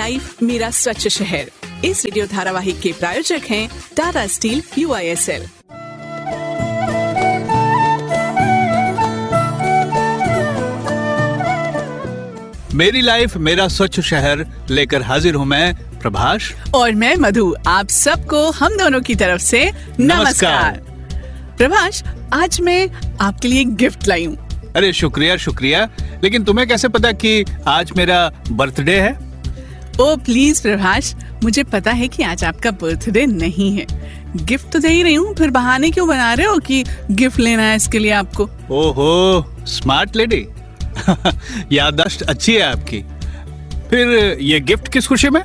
Life मेरा स्वच्छ शहर। इस रेडियो धारावाहिक के प्रायोजक हैं टाटा स्टील UISL। मेरी लाइफ मेरा स्वच्छ शहर लेकर हाजिर हूँ मैं प्रभाष और मैं मधु। आप सबको हम दोनों की तरफ से नमस्कार। प्रभाष, आज मैं आपके लिए गिफ्ट लाई हूँ। अरे शुक्रिया शुक्रिया, लेकिन तुम्हें कैसे पता कि आज मेरा बर्थडे है? ओ प्लीज प्रभाष, मुझे पता है कि आज आपका बर्थडे नहीं है। गिफ्ट तो दे ही रही हूँ, फिर बहाने क्यों बना रहे हो कि गिफ्ट लेना है इसके लिए आपको? ओहो, स्मार्ट लेडी। याददाश्त अच्छी है आपकी। फिर ये गिफ्ट किस खुशी में?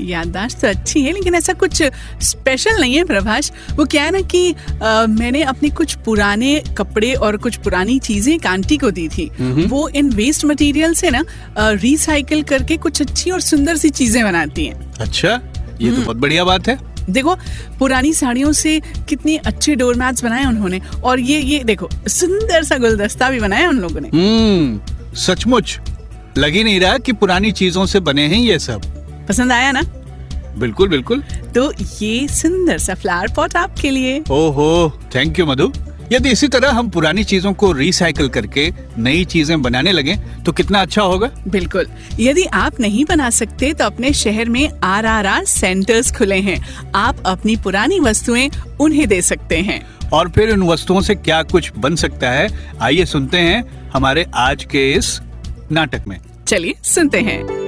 याददाश्त तो अच्छी है, लेकिन ऐसा कुछ स्पेशल नहीं है प्रभाष। वो क्या है ना कि मैंने अपने कुछ पुराने कपड़े और कुछ पुरानी चीजें एक आंटी को दी थी। वो इन वेस्ट मटेरियल से ना रिसाइकिल करके कुछ अच्छी और सुंदर सी चीजें बनाती हैं। अच्छा, ये तो बहुत बढ़िया बात है। देखो, पुरानी साड़ियों से कितने अच्छे डोरमैट्स बनाए उन्होंने, और ये देखो सुंदर सा गुलदस्ता भी बनाया उन लोगों ने। सचमुच लग ही नहीं रहा कि पुरानी चीजों से बने हैं ये सब। पसंद आया ना? बिल्कुल बिल्कुल। तो ये सुंदर सा फ्लावर पॉट आपके लिए। ओहो, थैंक यू मधु। यदि इसी तरह हम पुरानी चीजों को रिसाइकिल करके नई चीजें बनाने लगे तो कितना अच्छा होगा। बिल्कुल। यदि आप नहीं बना सकते तो अपने शहर में RRR सेंटर्स खुले हैं। आप अपनी पुरानी वस्तुएं उन्हें दे सकते हैं। और फिर उन वस्तुओं से क्या कुछ बन सकता है, आइए सुनते हैं हमारे आज के इस नाटक में। चलिए सुनते हैं।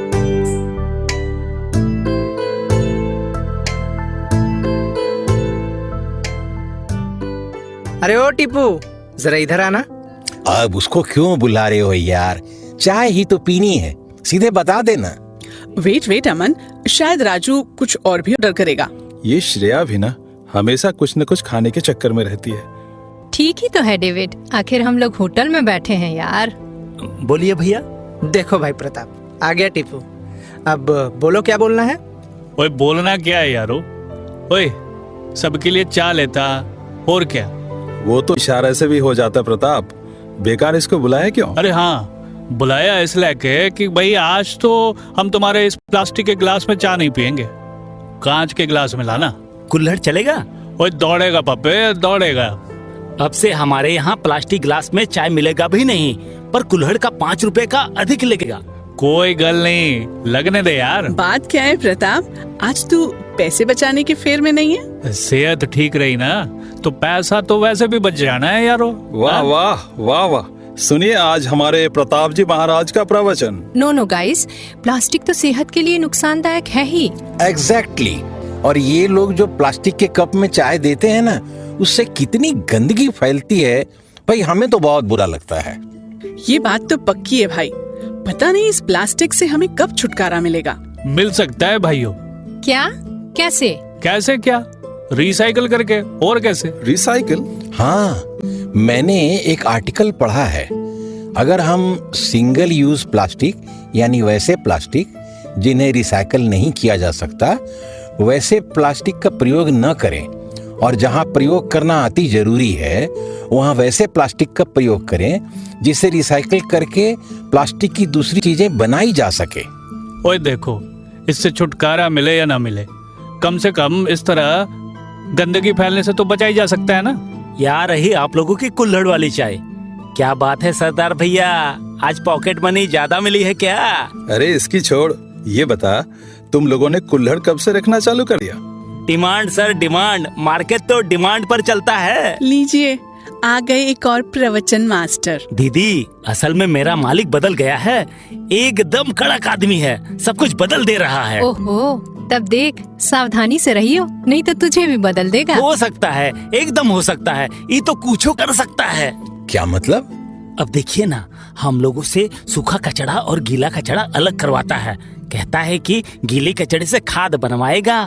अरे ओ टीपू, जरा इधर आना। अब उसको क्यों बुला रहे हो यार? चाय ही तो पीनी है, सीधे बता देना। वेट अमन, शायद राजू कुछ और भी ऑर्डर करेगा। ये श्रेया भी ना हमेशा कुछ न कुछ खाने के चक्कर में रहती है। ठीक ही तो है डेविड, आखिर हम लोग होटल में बैठे हैं यार। बोलिए भैया। देखो भाई प्रताप, आ गया टीपू। अब बोलो क्या बोलना है। ओए बोलना क्या है यारो? ओए सबके लिए चाय लेता और क्या? वो तो इशारे से भी हो जाता प्रताप, बेकार इसको बुलाया क्यों? अरे हाँ, बुलाया इसलिए के कि भाई आज तो हम तुम्हारे इस प्लास्टिक के गिलास में चाय नहीं पियेंगे, कांच के गिलास में लाना। कुल्हड़ चलेगा? ओए दौड़ेगा पप्पे, दौड़ेगा। अब से हमारे यहाँ प्लास्टिक गिलास में चाय मिलेगा भी नहीं, पर कुल्हड़ का 5 रुपए का अधिक लगेगा। कोई गल नहीं, लगने दे यार। बात क्या है प्रताप, आज तू पैसे बचाने के फेर में नहीं है? सेहत ठीक रही ना तो पैसा तो वैसे भी बच जाना है यारो। वाह वाह वाह वाह। सुनिए आज हमारे प्रताप जी महाराज का प्रवचन। नो गाइस, प्लास्टिक तो सेहत के लिए नुकसानदायक है ही। एग्जैक्टली। और ये लोग जो प्लास्टिक के कप में चाय देते हैं ना, उससे कितनी गंदगी फैलती है भाई, हमें तो बहुत बुरा लगता है। ये बात तो पक्की है भाई। पता नहीं इस प्लास्टिक से हमें कब छुटकारा मिलेगा। मिल सकता है भाइयों। क्या? कैसे? कैसे क्या? रिसाइकिल करके। और कैसे? रिसाइकिल? हाँ, मैंने एक आर्टिकल पढ़ा है। अगर हम सिंगल यूज प्लास्टिक यानी वैसे प्लास्टिक जिन्हें रिसाइकिल नहीं किया जा सकता, वैसे प्लास्टिक का प्रयोग न करें, और जहां प्रयोग करना अति जरूरी है वहां वैसे प्लास्टिक का प्रयोग करें जिसे रिसाइकिल करके प्लास्टिक की दूसरी चीजें बनाई जा सके। ओए देखो, इससे छुटकारा मिले या ना मिले, कम से कम इस तरह गंदगी फैलने से तो बचा ही जा सकता है ना। यार रही आप लोगों की कुल्हड़ वाली चाय। क्या बात है सरदार भैया, आज पॉकेट मनी ज्यादा मिली है क्या? अरे इसकी छोड़, ये बता तुम लोगों ने कुल्हड़ कब से रखना चालू कर दिया? डिमांड सर डिमांड, मार्केट तो डिमांड पर चलता है। लीजिए, आ गए एक और प्रवचन मास्टर। दीदी, असल में मेरा मालिक बदल गया है, एकदम कड़क आदमी है, सब कुछ बदल दे रहा है। ओहो, तब देख सावधानी से रहियो, नहीं तो तुझे भी बदल देगा। हो सकता है, एकदम हो सकता है, ये तो कुछ कर सकता है। क्या मतलब? अब देखिए ना, हम लोगों से सूखा कचड़ा और गीला कचड़ा अलग करवाता है। कहता है कि गीले कचड़े से खाद बनवाएगा।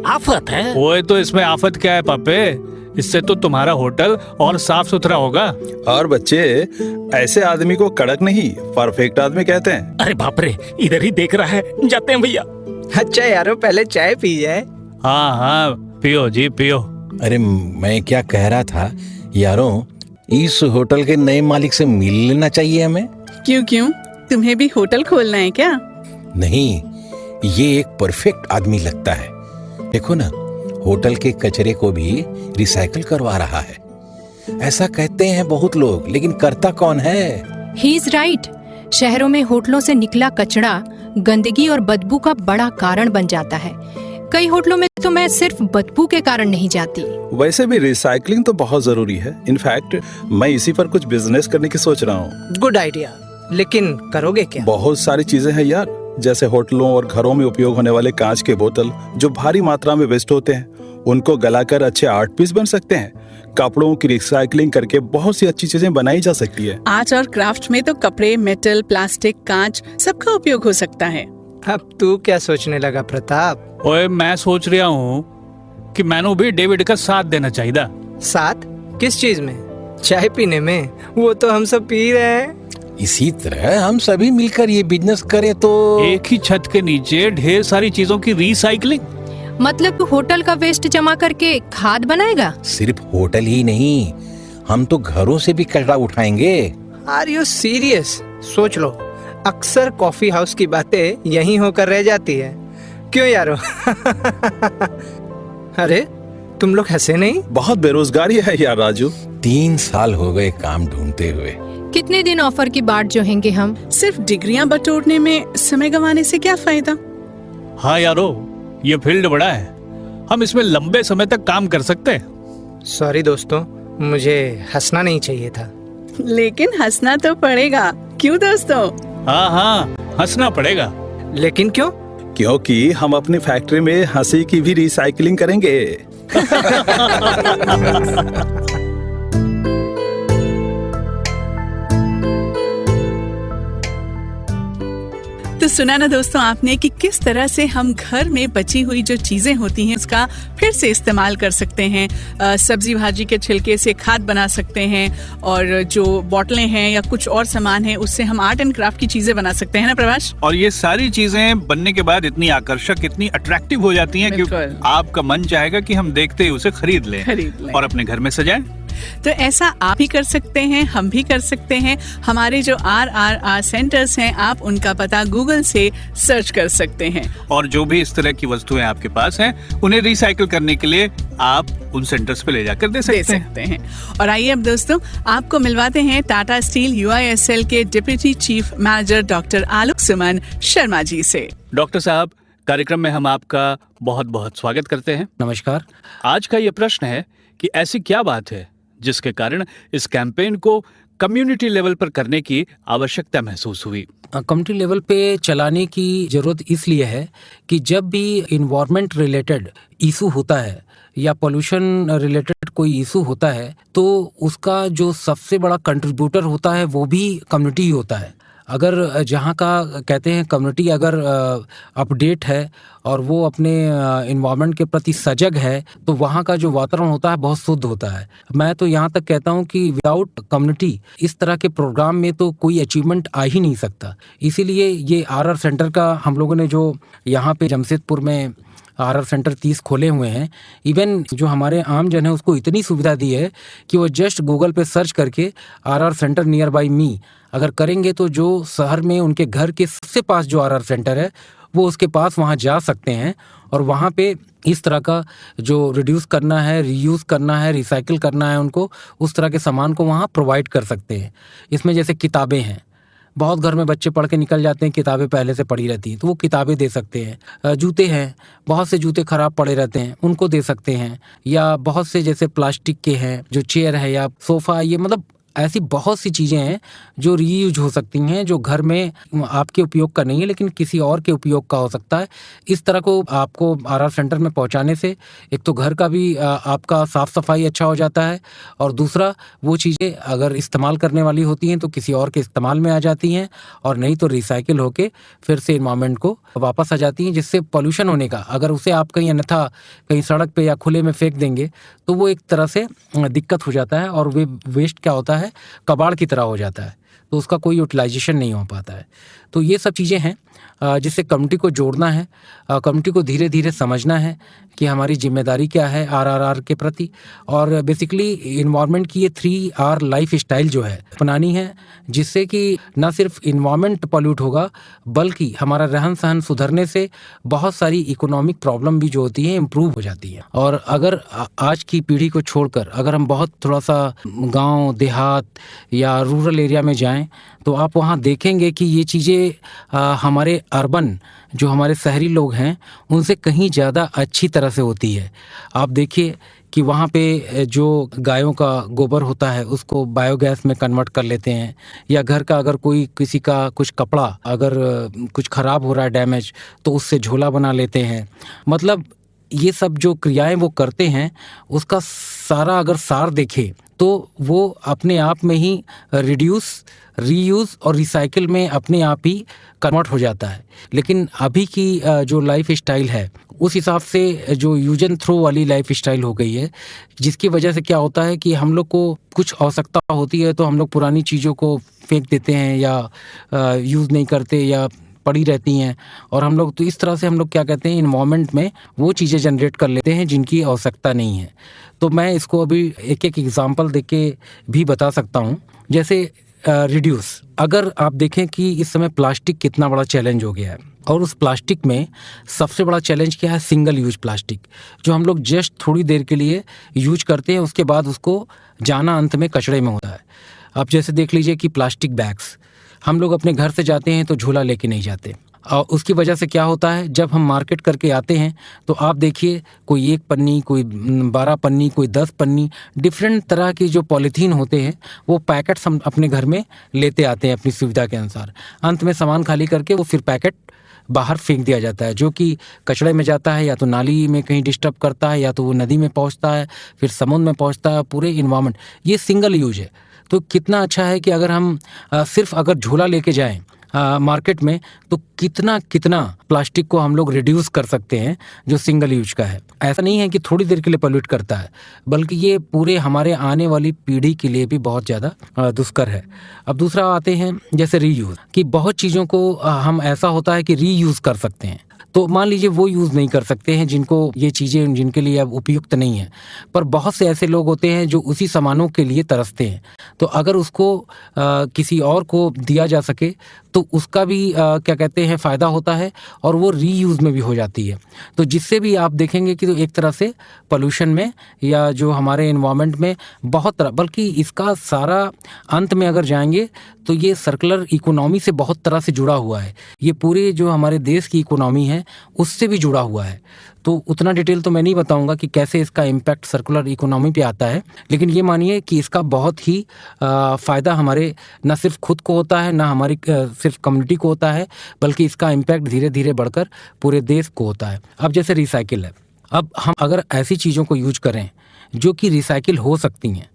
आफत है। ओए तो इसमें आफत क्या है पापे? इससे तो तुम्हारा होटल और साफ सुथरा होगा। और बच्चे, ऐसे आदमी को कड़क नहीं परफेक्ट आदमी कहते हैं। अरे बाप रे, इधर ही देख रहा है, जाते हैं भैया। अच्छा यारो, पहले चाय पी जाए। हाँ हाँ, पियो जी पियो। अरे मैं क्या कह रहा था यारों, इस होटल के नए मालिक से मिल लेना चाहिए हमें। क्यों? तुम्हें भी होटल खोलना है क्या? नहीं, ये एक परफेक्ट आदमी लगता है। देखो ना, होटल के कचरे को भी रिसाइकल करवा रहा है। ऐसा कहते हैं बहुत लोग, लेकिन करता कौन है? He is right. शहरों में होटलों से निकला कचरा गंदगी और बदबू का बड़ा कारण बन जाता है। कई होटलों में तो मैं सिर्फ बदबू के कारण नहीं जाती। वैसे भी रिसाइकलिंग तो बहुत जरूरी है। इनफैक्ट मैं इसी पर कुछ बिजनेस करने की सोच रहा हूँ। गुड आइडिया, लेकिन करोगे क्या? बहुत सारी चीजें हैं यार, जैसे होटलों और घरों में उपयोग होने वाले कांच के बोतल जो भारी मात्रा में वेस्ट होते हैं, उनको गलाकर अच्छे आर्ट पीस बन सकते हैं। कपड़ों की रिसाइकलिंग करके बहुत सी अच्छी चीजें बनाई जा सकती है। आर्ट और क्राफ्ट में तो कपड़े, मेटल, प्लास्टिक, कांच सबका उपयोग हो सकता है। अब तू क्या सोचने लगा प्रताप? ओए, मैं सोच रहा हूँ कि मैंने भी डेविड का साथ देना चाहिए। साथ किस चीज में? चाय पीने में? वो तो हम सब पी रहे हैं। इसी तरह हम सभी मिलकर ये बिजनेस करें तो एक ही छत के नीचे ढेर सारी चीजों की रिसाइकलिंग। मतलब तू होटल का वेस्ट जमा करके खाद बनाएगा? सिर्फ होटल ही नहीं, हम तो घरों से भी कचरा उठाएंगे। Are you serious? सोच लो, अक्सर कॉफी हाउस की बातें यहीं होकर रह जाती है। क्यों यारो? अरे तुम लोग हंसे नहीं? बहुत बेरोजगारी है यार राजू। 3 साल हो गए काम ढूंढते हुए। कितने दिन ऑफर की बाट जोहेंगे हम? सिर्फ डिग्रियां बटोरने में समय गंवाने से क्या फायदा? हाँ यारो, ये फील्ड बड़ा है, हम इसमें लंबे समय तक काम कर सकते हैं। सॉरी दोस्तों, मुझे हंसना नहीं चाहिए था। लेकिन हंसना तो पड़ेगा, क्यों दोस्तों? हाँ हाँ, हंसना पड़ेगा। लेकिन क्यों? क्योंकि हम अपनी फैक्ट्री में हंसी की भी रिसाइकलिंग करेंगे। तो सुना ना दोस्तों आपने कि किस तरह से हम घर में बची हुई जो चीजें होती हैं उसका फिर से इस्तेमाल कर सकते हैं। सब्जी भाजी के छिलके से खाद बना सकते हैं, और जो बोतलें हैं या कुछ और सामान है उससे हम आर्ट एंड क्राफ्ट की चीजें बना सकते हैं ना प्रभाष? और ये सारी चीजें बनने के बाद इतनी आकर्षक, इतनी अट्रैक्टिव हो जाती हैं कि बिल्कुल। आपका मन चाहेगा कि हम देखते ही उसे खरीद लें और अपने घर में सजाएं। तो ऐसा आप भी कर सकते हैं, हम भी कर सकते हैं। हमारे जो RRR सेंटर्स हैं, आप उनका पता गूगल से सर्च कर सकते हैं। और जो भी इस तरह की वस्तुएं आपके पास हैं, उन्हें रिसाइकिल करने के लिए आप उन सेंटर्स पे ले जाकर दे सकते हैं। और आइए अब दोस्तों आपको मिलवाते हैं टाटा स्टील UISL के डिप्टी चीफ मैनेजर डॉक्टर आलोक सुमन शर्मा जी से। डॉक्टर साहब, कार्यक्रम में हम आपका बहुत बहुत स्वागत करते हैं। नमस्कार। आज का ये प्रश्न है कि ऐसी क्या बात है जिसके कारण इस कैंपेन को कम्युनिटी लेवल पर करने की आवश्यकता महसूस हुई? कम्युनिटी लेवल पे चलाने की जरूरत इसलिए है कि जब भी इन्वायरमेंट रिलेटेड इशू होता है या पोल्यूशन रिलेटेड कोई इशू होता है, तो उसका जो सबसे बड़ा कंट्रीब्यूटर होता है वो भी कम्युनिटी ही होता है। अगर जहाँ का कहते हैं कम्युनिटी अगर अपडेट है और वो अपने इन्वायरमेंट के प्रति सजग है, तो वहाँ का जो वातावरण होता है बहुत शुद्ध होता है। मैं तो यहाँ तक कहता हूँ कि विदाउट कम्युनिटी इस तरह के प्रोग्राम में तो कोई अचीवमेंट आ ही नहीं सकता। इसीलिए ये RR सेंटर का हम लोगों ने जो यहाँ पे जमशेदपुर में RR सेंटर 30 खोले हुए हैं, इवन जो हमारे आम जन है उसको इतनी सुविधा दी है कि वो जस्ट गूगल पे सर्च करके RR सेंटर नियर बाई मी अगर करेंगे तो जो शहर में उनके घर के सबसे पास जो RR सेंटर है वो उसके पास वहाँ जा सकते हैं और वहाँ पे इस तरह का जो रिड्यूस करना है, रीयूज़ करना है, रिसाइकिल करना है, उनको उस तरह के सामान को वहाँ प्रोवाइड कर सकते हैं। इसमें जैसे किताबें हैं, बहुत घर में बच्चे पढ़ के निकल जाते हैं, किताबें पहले से पड़ी रहती हैं तो वो किताबें दे सकते हैं। जूते हैं, बहुत से जूते खराब पड़े रहते हैं, उनको दे सकते हैं। या बहुत से जैसे प्लास्टिक के हैं जो चेयर है या सोफ़ा, ये मतलब ऐसी बहुत सी चीज़ें हैं जो रीयूज हो सकती हैं, जो घर में आपके उपयोग का नहीं है लेकिन किसी और के उपयोग का हो सकता है। इस तरह को आपको RR सेंटर में पहुंचाने से एक तो घर का भी आपका साफ़ सफाई अच्छा हो जाता है, और दूसरा वो चीज़ें अगर इस्तेमाल करने वाली होती हैं तो किसी और के इस्तेमाल में आ जाती हैं, और नहीं तो रिसाइकिल होके फिर से इन्वायरमेंट को वापस आ जाती हैं, जिससे पॉल्यूशन होने का, अगर उसे आप कहीं अन्यथा कहीं सड़क पर या खुले में फेंक देंगे तो वो एक तरह से दिक्कत हो जाता है और वे वेस्ट क्या होता है, कबाड़ की तरह हो जाता है। तो उसका कोई यूटिलाइजेशन नहीं हो पाता है। तो ये सब चीज़ें हैं जिससे कम्युनिटी को जोड़ना है, कम्युनिटी को धीरे धीरे समझना है कि हमारी जिम्मेदारी क्या है आरआरआर के प्रति, और बेसिकली इन्वायरमेंट की ये 3R लाइफ स्टाइल जो है अपनानी है, जिससे कि ना सिर्फ इन्वायरमेंट पॉल्यूट होगा बल्कि हमारा रहन सहन सुधरने से बहुत सारी इकोनॉमिक प्रॉब्लम भी जो होती है इम्प्रूव हो जाती है। और अगर आज की पीढ़ी को छोड़कर अगर हम बहुत थोड़ा सा गांव देहात या रूरल एरिया में जाएं तो आप वहाँ देखेंगे कि ये चीज़ें हमारे अर्बन जो हमारे शहरी लोग हैं उनसे कहीं ज़्यादा अच्छी तरह से होती है। आप देखिए कि वहाँ पे जो गायों का गोबर होता है उसको बायोगैस में कन्वर्ट कर लेते हैं, या घर का अगर कोई किसी का कुछ कपड़ा अगर कुछ ख़राब हो रहा है डैमेज तो उससे झोला बना लेते हैं। मतलब ये सब जो क्रियाएं वो करते हैं उसका सारा अगर सार देखें तो वो अपने आप में ही रिड्यूस, रीयूज़ और रिसाइकिल में अपने आप ही कन्वर्ट हो जाता है। लेकिन अभी की जो लाइफ स्टाइल है उस हिसाब से जो यूज एंड थ्रो वाली लाइफ स्टाइल हो गई है, जिसकी वजह से क्या होता है कि हम लोग को कुछ आवश्यकता होती है तो हम लोग पुरानी चीज़ों को फेंक देते हैं या यूज़ नहीं करते या पड़ी रहती हैं, और हम लोग तो इस तरह से हम लोग क्या कहते हैं इन्वायरमेंट में वो चीज़ें जनरेट कर लेते हैं जिनकी आवश्यकता नहीं है। तो मैं इसको अभी एक एक एग्जांपल देके भी बता सकता हूँ। जैसे रिड्यूस, अगर आप देखें कि इस समय प्लास्टिक कितना बड़ा चैलेंज हो गया है, और उस प्लास्टिक में सबसे बड़ा चैलेंज क्या है, सिंगल यूज प्लास्टिक, जो हम लोग जस्ट थोड़ी देर के लिए यूज करते हैं उसके बाद उसको जाना अंत में कचड़े में होता है। आप जैसे देख लीजिए कि प्लास्टिक बैग्स, हम लोग अपने घर से जाते हैं तो झोला लेके नहीं जाते, और उसकी वजह से क्या होता है जब हम मार्केट करके आते हैं तो आप देखिए कोई 1 पन्नी, कोई 12 पन्नी, कोई 10 पन्नी, डिफरेंट तरह की जो पॉलीथीन होते हैं वो पैकेट्स हम अपने घर में लेते आते हैं अपनी सुविधा के अनुसार। अंत में सामान खाली करके वो फिर पैकेट बाहर फेंक दिया जाता है, जो कि कचड़े में जाता है, या तो नाली में कहीं डिस्टर्ब करता है, या तो वो नदी में पहुंचता है, फिर समुद्र में पहुंचता है, पूरे इन्वायरमेंट। ये सिंगल यूज है। तो कितना अच्छा है कि अगर हम सिर्फ अगर झोला लेके जाएं मार्केट में तो कितना प्लास्टिक को हम लोग रिड्यूस कर सकते हैं जो सिंगल यूज का है। ऐसा नहीं है कि थोड़ी देर के लिए पोल्यूट करता है, बल्कि ये पूरे हमारे आने वाली पीढ़ी के लिए भी बहुत ज़्यादा दुष्कर है। अब दूसरा आते हैं जैसे रीयूज़, कि बहुत चीज़ों को हम ऐसा होता है कि रीयूज़ कर सकते हैं। तो मान लीजिए वो यूज़ नहीं कर सकते हैं जिनको ये चीज़ें जिनके लिए अब उपयुक्त नहीं है, पर बहुत से ऐसे लोग होते हैं जो उसी सामानों के लिए तरसते हैं। तो अगर उसको किसी और को दिया जा सके तो उसका भी क्या कहते हैं फ़ायदा होता है, और वो रीयूज़ में भी हो जाती है। तो जिससे भी आप देखेंगे कि तो एक तरह से पोल्यूशन में या जो हमारे एनवायरनमेंट में बहुत तरह, बल्कि इसका सारा अंत में अगर जाएंगे तो ये सर्कुलर इकोनॉमी से बहुत तरह से जुड़ा हुआ है। ये पूरे जो हमारे देश की इकोनॉमी है उससे भी जुड़ा हुआ है। तो उतना डिटेल तो मैं नहीं बताऊंगा कि कैसे इसका इम्पैक्ट सर्कुलर इकोनॉमी पे आता है, लेकिन ये मानिए कि इसका बहुत ही फ़ायदा हमारे न सिर्फ खुद को होता है, ना हमारी सिर्फ कम्युनिटी को होता है, बल्कि इसका इम्पैक्ट धीरे धीरे बढ़कर पूरे देश को होता है। अब जैसे रिसाइकिल है, अब हम अगर ऐसी चीज़ों को यूज करें जो कि रिसाइकिल हो सकती हैं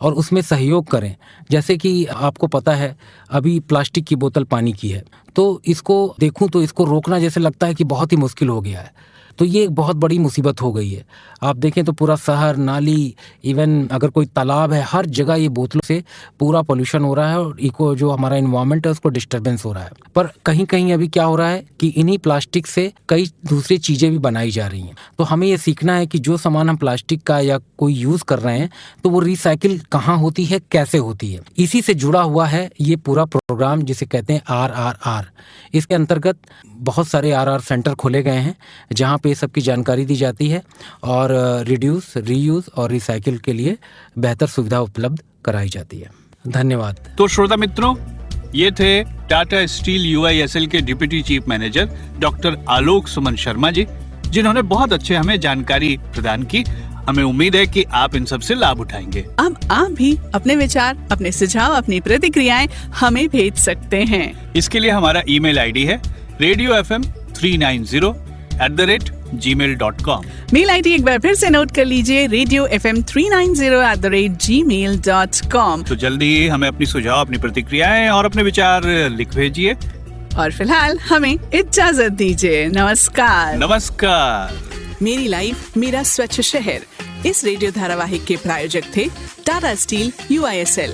और उसमें सहयोग करें, जैसे कि आपको पता है अभी प्लास्टिक की बोतल पानी की है, तो इसको देखूं तो इसको रोकना जैसे लगता है कि बहुत ही मुश्किल हो गया है। तो ये एक बहुत बड़ी मुसीबत हो गई है। आप देखें तो पूरा शहर, नाली, इवन अगर कोई तालाब है, हर जगह ये बोतलों से पूरा पोल्यूशन हो रहा है और इको जो हमारा इन्वायरमेंट है उसको डिस्टर्बेंस हो रहा है। पर कहीं कहीं अभी क्या हो रहा है कि इन्हीं प्लास्टिक से कई दूसरी चीज़ें भी बनाई जा रही हैं। तो हमें ये सीखना है कि जो सामान हम प्लास्टिक का या कोई यूज़ कर रहे हैं तो वो रिसाइकिल कहाँ होती है, कैसे होती है। इसी से जुड़ा हुआ है ये पूरा प्रोग्राम जिसे कहते हैं RRR। इसके अंतर्गत बहुत सारे RR सेंटर खोले गए हैं जहाँ पे सबकी जानकारी दी जाती है और रिड्यूस, रीयूज और रिसाइकिल के लिए बेहतर सुविधा उपलब्ध कराई जाती है। धन्यवाद। तो श्रोता मित्रों, ये थे टाटा स्टील UISL के डिप्टी चीफ मैनेजर डॉक्टर आलोक सुमन शर्मा जी, जिन्होंने बहुत अच्छे हमें जानकारी प्रदान की। हमें उम्मीद है कि आप इन सब से लाभ उठाएंगे। अब आप भी अपने विचार, अपने सुझाव, अपनी प्रतिक्रियाएं हमें भेज सकते हैं। इसके लिए हमारा ईमेल आईडी है radiofm390@gmail.com। मेल आईडी एक बार फिर से नोट कर लीजिए, radiofm390@gmail.com। तो जल्दी ही हमें अपनी सुझाव, अपनी प्रतिक्रियाएं और अपने विचार लिख भेजिए। और फिलहाल हमें इजाजत दीजिए। नमस्कार। नमस्कार। मेरी लाइफ मेरा स्वच्छ शहर, इस रेडियो धारावाहिक के प्रायोजक थे टाटा स्टील UISL।